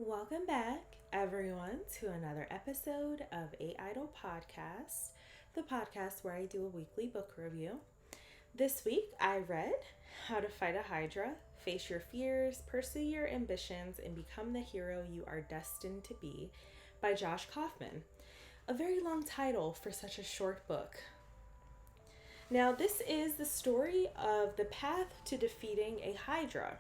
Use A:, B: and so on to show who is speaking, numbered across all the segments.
A: Welcome back, everyone, to another episode of A.IdlePodcast, the podcast where I do a weekly book review. This week, I read How to Fight a Hydra, Face Your Fears, Pursue Your Ambitions, and Become the Hero You Are Destined to Be by Josh Kaufman. A very long title for such a short book. Now, this is the story of the path to defeating a Hydra.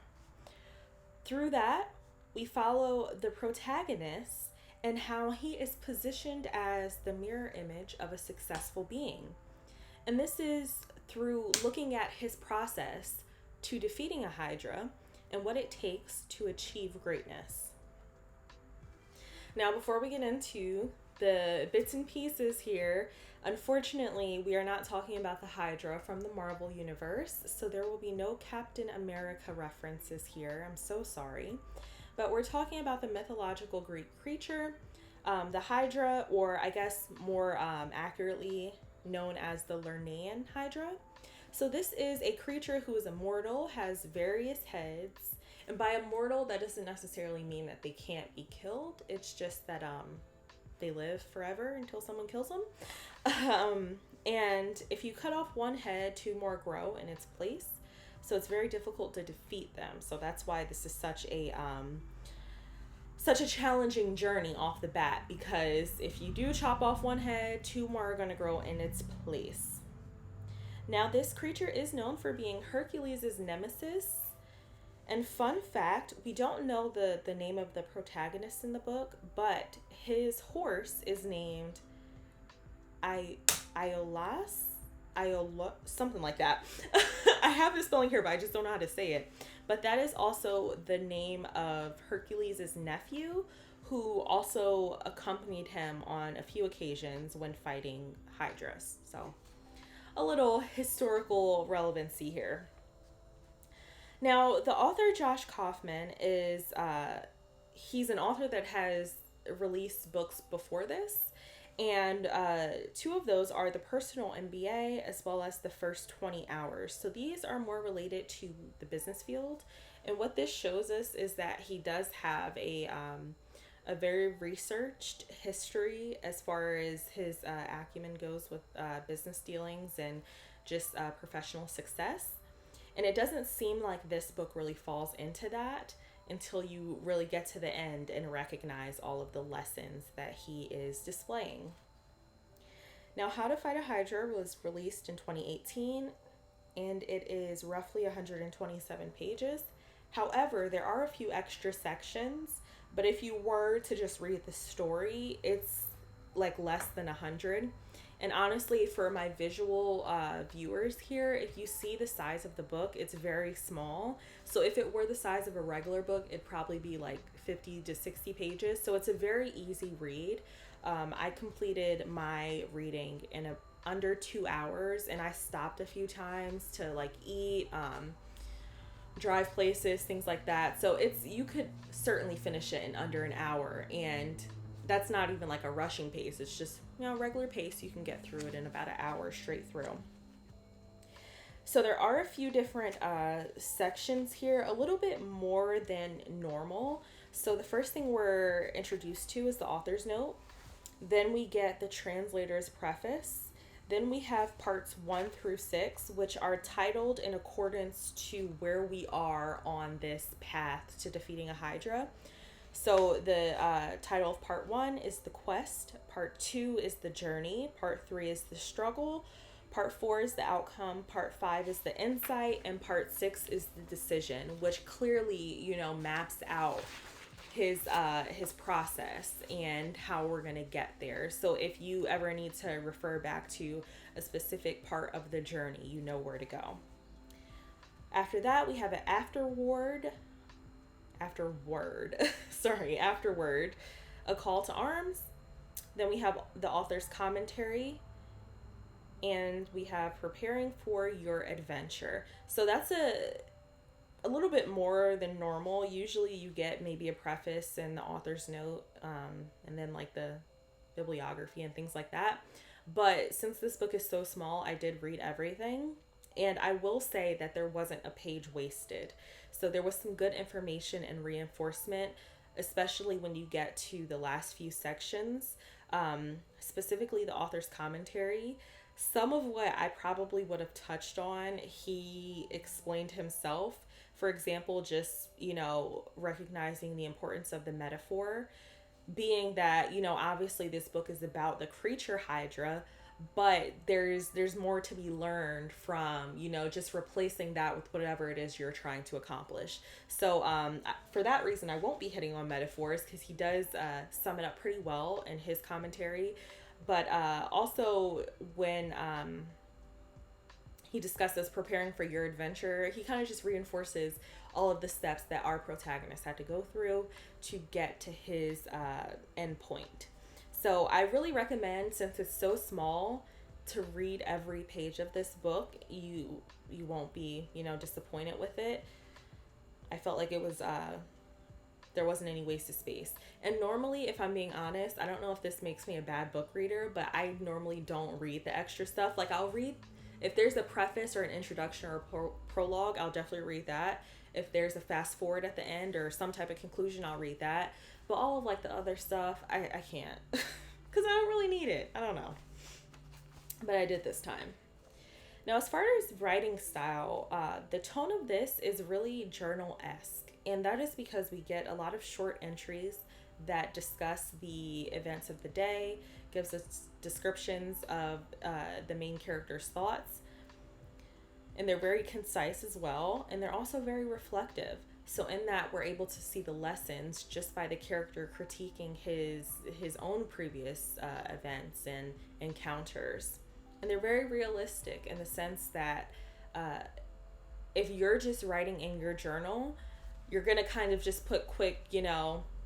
A: Through that, we follow the protagonist and how he is positioned as the mirror image of a successful being. And this is through looking at his process to defeating a Hydra and what it takes to achieve greatness. Now, before we get into the bits and pieces here, unfortunately, we are not talking about the Hydra from the Marvel Universe, so there will be no Captain America references here. I'm so sorry. But we're talking about the mythological Greek creature, the Hydra, or I guess more accurately known as the Lernaean Hydra. So this is a creature who is immortal, has various heads, and by immortal, that doesn't necessarily mean that they can't be killed. It's just that they live forever until someone kills them. And if you cut off one head, two more grow in its place. So it's very difficult to defeat them. So that's why this is such a challenging journey off the bat, because if you do chop off one head, two more are going to grow in its place. Now, this creature is known for being Hercules' nemesis. And fun fact, we don't know the name of the protagonist in the book, but his horse is named something like that. I have the spelling here, but I just don't know how to say it. But that is also the name of Hercules' nephew, who also accompanied him on a few occasions when fighting Hydras. So a little historical relevancy here. Now, the author Josh Kaufman is, he's an author that has released books before this. And two of those are the Personal MBA as well as the First 20 Hours. So these are more related to the business field. And what this shows us is that he does have a very researched history as far as his acumen goes with business dealings and just professional success. And it doesn't seem like this book really falls into that until you really get to the end and recognize all of the lessons that he is displaying. Now, How to Fight a Hydra was released in 2018, and it is roughly 127 pages. However, there are a few extra sections, but if you were to just read the story, it's like less than 100. And honestly, for my visual viewers here, if you see the size of the book, it's very small. So if it were the size of a regular book, it'd probably be like 50 to 60 pages. So it's a very easy read. I completed my reading in under 2 hours, and I stopped a few times to like eat, drive places, things like that. So you could certainly finish it in under an hour, and that's not even like a rushing pace. It's just, regular pace. You can get through it in about an hour straight through. So there are a few different sections here, a little bit more than normal. So the first thing we're introduced to is the author's note. Then we get the translator's preface. Then we have parts 1 through 6, which are titled in accordance to where we are on this path to defeating a Hydra. So the title of part 1 is the quest, part 2 is the journey, part 3 is the struggle, part 4 is the outcome, part 5 is the insight, and part 6 is the decision, which clearly, maps out his process and how we're going to get there. So if you ever need to refer back to a specific part of the journey, you know where to go. After that, we have an afterword, a call to arms. Then we have the author's commentary, and we have preparing for your adventure. So that's a little bit more than normal. Usually you get maybe a preface and the author's note, and then like the bibliography and things like that. But since this book is so small, I did read everything. And I will say that there wasn't a page wasted. So there was some good information and reinforcement especially when you get to the last few sections, specifically the author's commentary. Some of what I probably would have touched on, he explained himself. For example, just, recognizing the importance of the metaphor, being that, obviously this book is about the creature Hydra, but there's more to be learned from, just replacing that with whatever it is you're trying to accomplish. So for that reason, I won't be hitting on metaphors, because he does sum it up pretty well in his commentary. But also when he discusses preparing for your adventure, he kind of just reinforces all of the steps that our protagonist had to go through to get to his end point. So I really recommend, since it's so small, to read every page of this book. You won't be, disappointed with it. I felt like it was there wasn't any wasted space. And normally, if I'm being honest, I don't know if this makes me a bad book reader, but I normally don't read the extra stuff. Like, I'll read, if there's a preface or an introduction or a prologue, I'll definitely read that. If there's a fast forward at the end or some type of conclusion, I'll read that. But all of like the other stuff, I can't, because I don't really need it. I don't know. But I did this time. Now, as far as writing style, the tone of this is really journal-esque. And that is because we get a lot of short entries that discuss the events of the day, gives us descriptions of the main character's thoughts. And they're very concise as well. And they're also very reflective. So in that, we're able to see the lessons just by the character critiquing his own previous events and encounters. And they're very realistic in the sense that if you're just writing in your journal, you're going to kind of just put quick,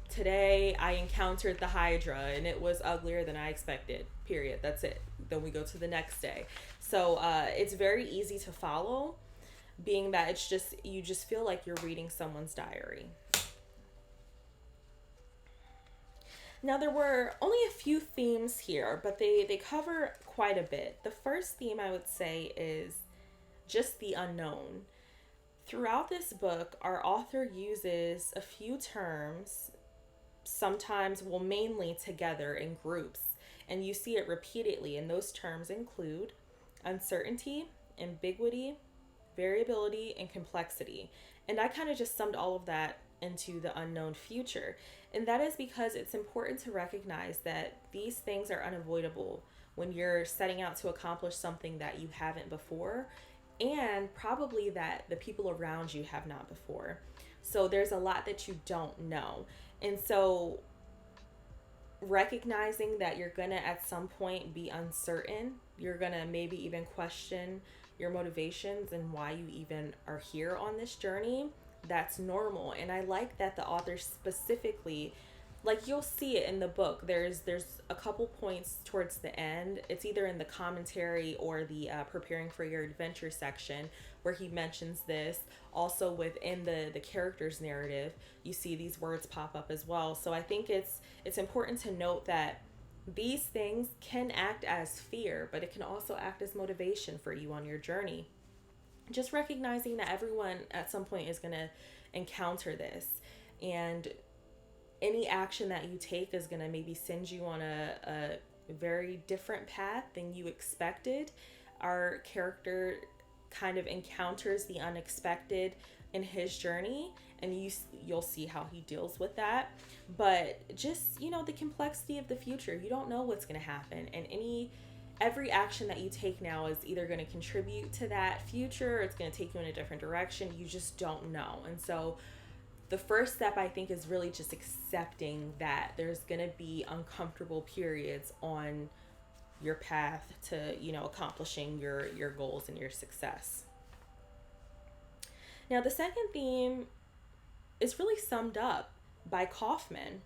A: today I encountered the Hydra and it was uglier than I expected, period. That's it. Then we go to the next day. So it's very easy to follow, being that it's just, you just feel like you're reading someone's diary. Now, there were only a few themes here, but they cover quite a bit. The first theme, I would say, is just the unknown. Throughout this book, our author uses a few terms, sometimes, well, mainly together in groups, and you see it repeatedly, and those terms include uncertainty, ambiguity, variability, and complexity. And I kind of just summed all of that into the unknown future. And that is because it's important to recognize that these things are unavoidable when you're setting out to accomplish something that you haven't before, and probably that the people around you have not before. So there's a lot that you don't know. And so recognizing that you're gonna at some point be uncertain, you're gonna maybe even question your motivations and why you even are here on this journey, that's normal. And I like that the author specifically, like, you'll see it in the book, there's a couple points towards the end, it's either in the commentary or the preparing for your adventure section, where he mentions this. Also within the character's narrative, you see these words pop up as well. So I think it's important to note that these things can act as fear, but it can also act as motivation for you on your journey. Just recognizing that everyone at some point is going to encounter this, and any action that you take is going to maybe send you on a very different path than you expected. Our character kind of encounters the unexpected in his journey, and you'll see how he deals with that. But just, the complexity of the future, you don't know what's going to happen, and every action that you take now is either going to contribute to that future, or it's going to take you in a different direction. You just don't know. And so the first step, I think, is really just accepting that there's going to be uncomfortable periods on your path to, accomplishing your goals and your success. Now, the second theme is really summed up by Kaufman.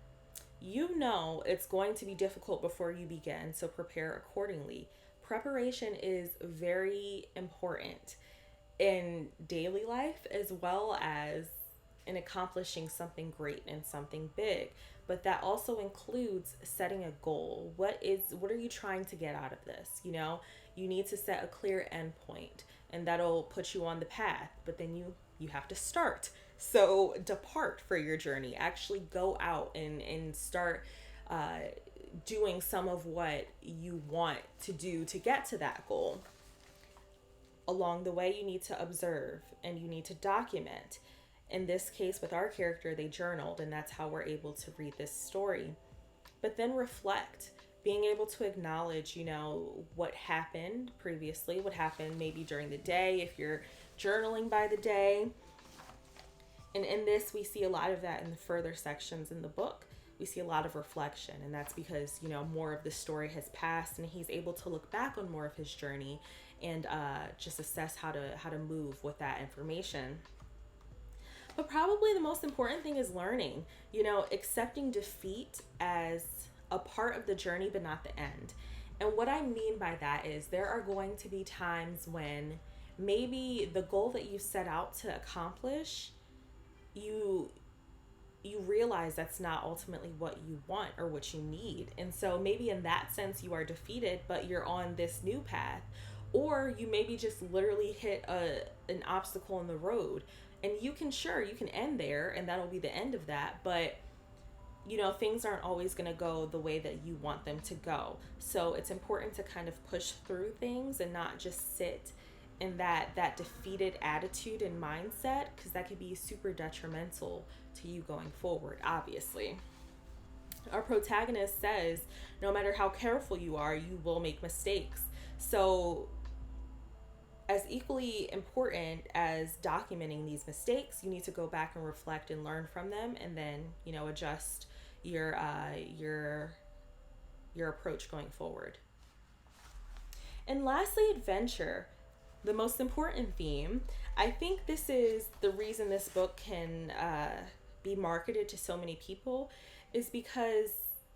A: It's going to be difficult before you begin, so prepare accordingly. Preparation is very important in daily life as well as in accomplishing something great and something big. But that also includes setting a goal. What are you trying to get out of this? You need to set a clear end point, and that'll put you on the path. But then you have to start. So depart for your journey. Actually go out and start doing some of what you want to do to get to that goal. Along the way, you need to observe and you need to document. In this case, with our character, they journaled, and that's how we're able to read this story. But then reflect, being able to acknowledge, what happened previously, what happened maybe during the day, if you're journaling by the day. And in this, we see a lot of that in the further sections in the book. We see a lot of reflection, and that's because, more of the story has passed, and he's able to look back on more of his journey and just assess how to move with that information. But probably the most important thing is learning, accepting defeat as a part of the journey, but not the end. And what I mean by that is there are going to be times when maybe the goal that you set out to accomplish, you realize that's not ultimately what you want or what you need. And so maybe in that sense you are defeated, but you're on this new path. Or you maybe just literally hit an obstacle in the road, and you can end there and that'll be the end of that. But things aren't always going to go the way that you want them to go. So it's important to kind of push through things and not just sit in that defeated attitude and mindset, because that could be super detrimental to you going forward, obviously. Our protagonist says, no matter how careful you are, you will make mistakes. So as equally important as documenting these mistakes, you need to go back and reflect and learn from them, and then, adjust your approach going forward. And lastly, adventure. The most important theme. I think this is the reason this book can be marketed to so many people, is because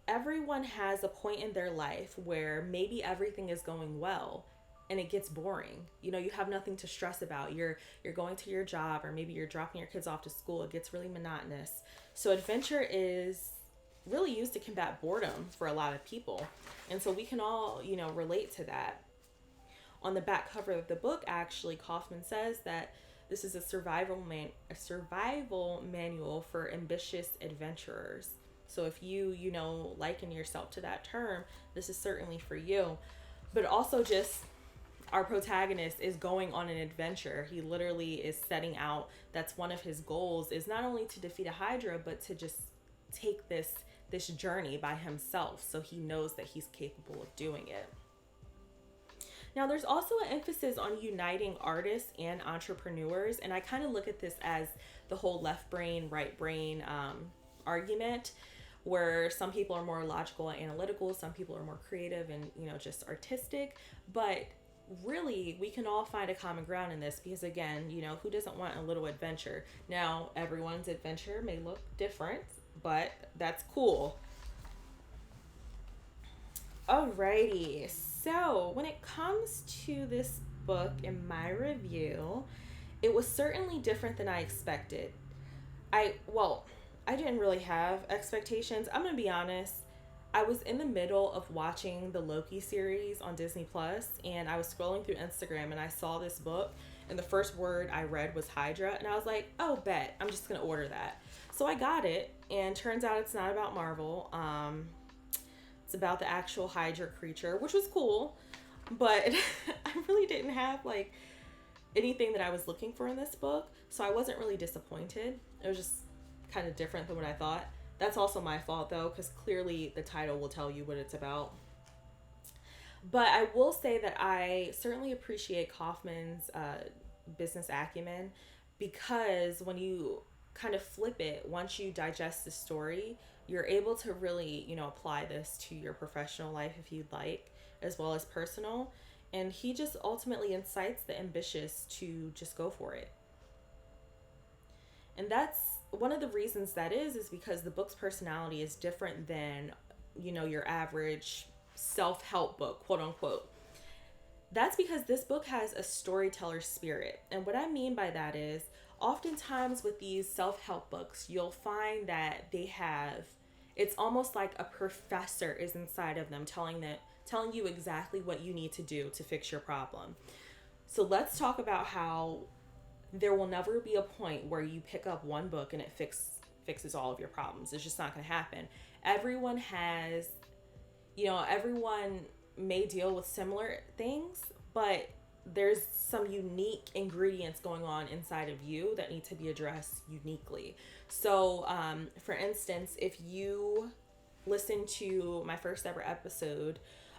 A: everyone has a point in their life where maybe everything is going well and it gets boring. You have nothing to stress about. You're going to your job, or maybe you're dropping your kids off to school. It gets really monotonous. So adventure is really used to combat boredom for a lot of people. And so we can all, relate to that. On the back cover of the book, actually, Kaufman says that this is a survival manual for ambitious adventurers. So if you liken yourself to that term, this is certainly for you. But also, just our protagonist is going on an adventure. He literally is setting out. That's one of his goals, is not only to defeat a Hydra, but to just take this journey by himself, so he knows that he's capable of doing it. Now, there's also an emphasis on uniting artists and entrepreneurs, and I kind of look at this as the whole left brain, right brain argument, where some people are more logical and analytical, some people are more creative and, just artistic. But really, we can all find a common ground in this, because again, who doesn't want a little adventure? Now, everyone's adventure may look different, but that's cool. Alrighty, so when it comes to this book, in my review, it was certainly different than I expected. I didn't really have expectations. I'm gonna be honest. I was in the middle of watching the Loki series on Disney Plus, and I was scrolling through Instagram, and I saw this book, and the first word I read was Hydra, and I was like, oh, bet, I'm just gonna order that. So I got it, and turns out it's not about Marvel. It's about the actual Hydra creature, which was cool, but I really didn't have anything that I was looking for in this book, so I wasn't really disappointed. It was just kind of different than what I thought. That's also my fault, though, because clearly the title will tell you what it's about. But I will say that I certainly appreciate Kaufman's business acumen, because when you kind of flip it, once you digest the story, you're able to really, apply this to your professional life if you'd like, as well as personal. And he just ultimately incites the ambitious to just go for it. And that's one of the reasons that is because the book's personality is different than, your average self-help book, quote unquote. That's because this book has a storyteller spirit. And what I mean by that is, oftentimes with these self-help books, you'll find that it's almost like a professor is inside of them telling you exactly what you need to do to fix your problem. So let's talk about how there will never be a point where you pick up one book and it fixes all of your problems. It's just not going to happen. Everyone has, everyone may deal with similar things, but there's some unique ingredients going on inside of you that need to be addressed uniquely. So, for instance, if you listen to my first ever episode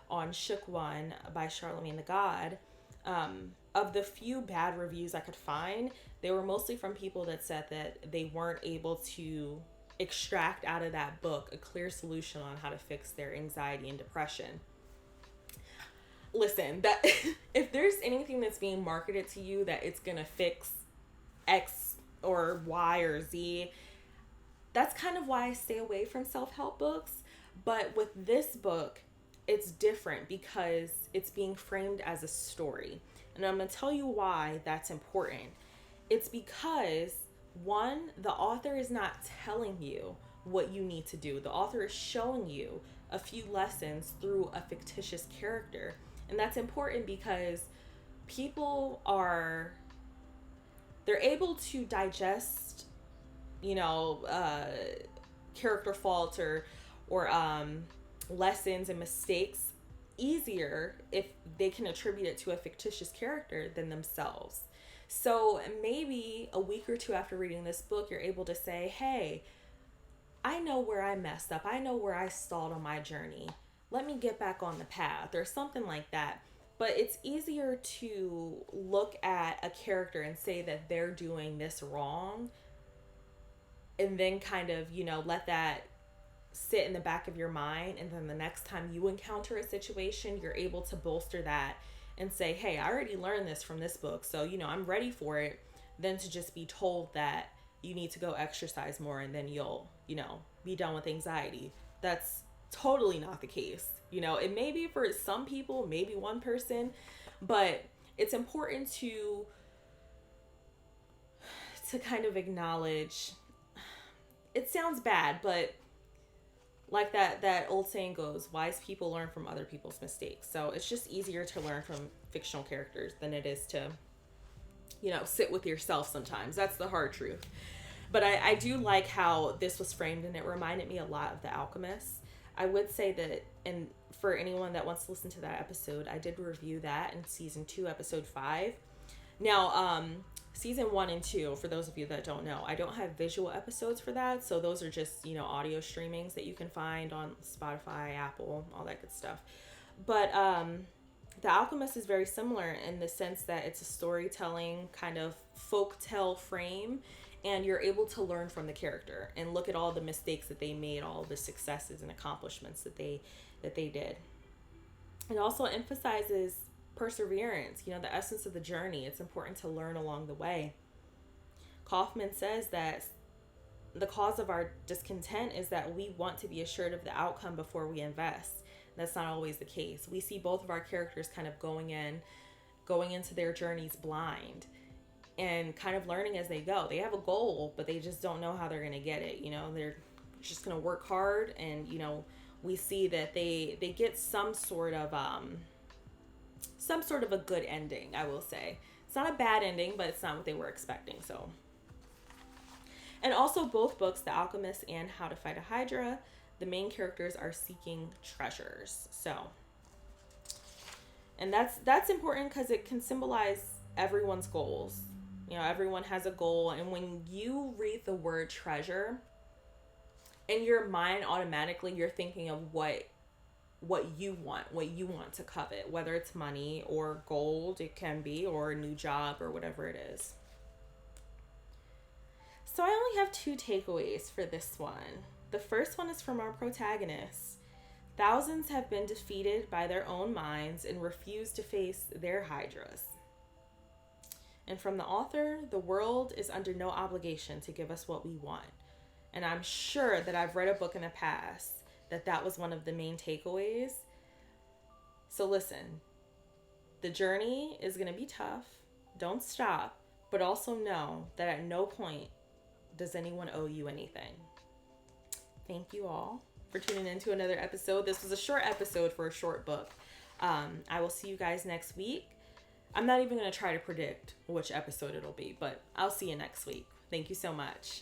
A: on Shook One by Charlemagne the God, of the few bad reviews I could find, they were mostly from people that said that they weren't able to extract out of that book a clear solution on how to fix their anxiety and depression. Listen, that if there's anything that's being marketed to you that it's gonna fix X or Y or Z, that's kind of why I stay away from self-help books. But with this book, it's different because it's being framed as a story. And I'm going to tell you why that's important. It's because, one, the author is not telling you what you need to do. The author is showing you a few lessons through a fictitious character. And that's important because people they're able to digest, character faults or lessons and mistakes easier if they can attribute it to a fictitious character than themselves. So maybe a week or two after reading this book, you're able to say, hey, I know where I messed up. I know where I stalled on my journey. Let me get back on the path or something like that. But it's easier to look at a character and say that they're doing this wrong and then kind of, let that sit in the back of your mind. And then the next time you encounter a situation, you're able to bolster that and say, hey, I already learned this from this book, so, I'm ready for it, than to just be told that you need to go exercise more and then you'll, be done with anxiety. That's totally not the case. It may be for some people, maybe one person, but it's important to kind of acknowledge, it sounds bad, but like that old saying goes, wise people learn from other people's mistakes. So it's just easier to learn from fictional characters than it is to, sit with yourself sometimes. That's the hard truth. But I do like how this was framed, and it reminded me a lot of The Alchemist. I would say that, and for anyone that wants to listen to that episode, I did review that in season 2, episode 5. Now, season 1 and 2, for those of you that don't know, I don't have visual episodes for that. So those are just, audio streamings that you can find on Spotify, Apple, all that good stuff. But The Alchemist is very similar in the sense that it's a storytelling kind of folktale frame, and you're able to learn from the character and look at all the mistakes that they made, all the successes and accomplishments that they did. It also emphasizes perseverance, the essence of the journey. It's important to learn along the way. Kaufman says that the cause of our discontent is that we want to be assured of the outcome before we invest. That's not always the case. We see both of our characters kind of going into their journeys blind and kind of learning as they go. They have a goal, but they just don't know how they're going to get it. They're just going to work hard, and, we see that they get some sort of a good ending, I will say. It's not a bad ending, but it's not what they were expecting. So, and also both books, The Alchemist and How to Fight a Hydra, the main characters are seeking treasures. So, and that's important because it can symbolize everyone's goals. Everyone has a goal, and when you read the word treasure, in your mind automatically you're thinking of what you want to covet, whether it's money or gold, it can be, or a new job or whatever it is. So I only have 2 takeaways for this one. The first one is from our protagonist. Thousands have been defeated by their own minds and refuse to face their hydras. And from the author, the world is under no obligation to give us what we want. And I'm sure that I've read a book in the past that was one of the main takeaways. So listen, the journey is going to be tough. Don't stop, but also know that at no point does anyone owe you anything. Thank you all for tuning in to another episode. This was a short episode for a short book. I will see you guys next week. I'm not even going to try to predict which episode it'll be, but I'll see you next week. Thank you so much.